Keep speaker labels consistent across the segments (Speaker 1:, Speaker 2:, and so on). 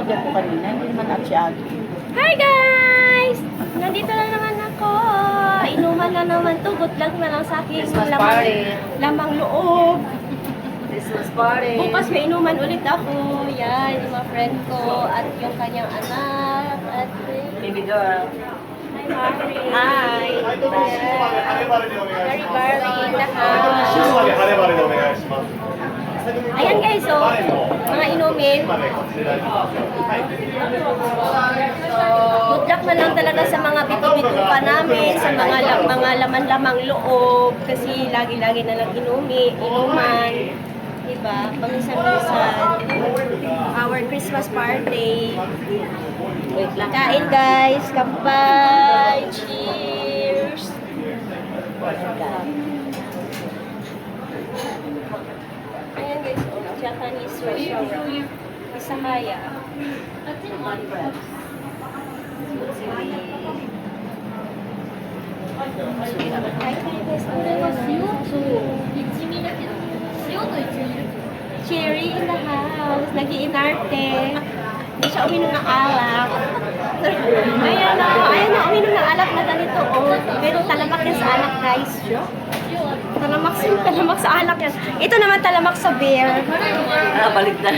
Speaker 1: order ko kanina, hindi naman atsyado.
Speaker 2: Hi guys! Nandito na naman ako. Inuman na naman to. Good luck na lang sa akin.
Speaker 1: Christmas party.
Speaker 2: Lamang loob.
Speaker 1: Christmas party.
Speaker 2: Bukas may inuman ulit ako. Yan, yung mga friend ko at yung kanyang anak. At
Speaker 1: Baby girl.
Speaker 2: hi, Mari. Hi. Mari Barry in the house. Ayan guys, so, mga inumin. Good luck na lang talaga sa mga bito-bito pa namin, sa mga laman-lamang loob, kasi lagi-lagi na lang inuman. Diba? Paminsan-minsan. Our Christmas party.
Speaker 1: Wait lang.
Speaker 2: Kain guys, kampay, cheers! Ayan guys, Japanese restaurant. Isakaya. Cherry in the house. Nag-iinarte. Hindi siya uminom ng alak. Ayan o, uminom ng alak na ganito o. Pero talamak yan sa alak guys. Talamak sa alak yan. Ito naman talamak sa beer.
Speaker 1: Balik na.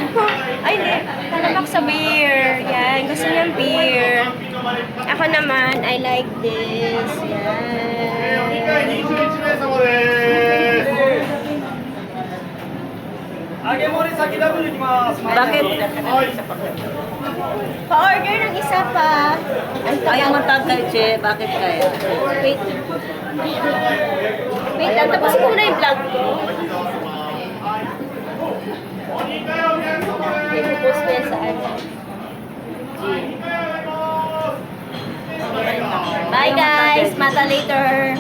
Speaker 2: Ay, hindi. Talamak sa beer. Yan. Gusto niyang beer. Ako naman, I like this. Yan.
Speaker 1: Bakit?
Speaker 2: Pa-order ng isa pa. Ang
Speaker 1: Ayaw
Speaker 2: tagal.
Speaker 1: matangkay, che. Bakit kaya?
Speaker 2: Wait. Wait lang. Tapos ko na yung vlog ko. I-post ko yan sa ano. Bye guys. Mata later.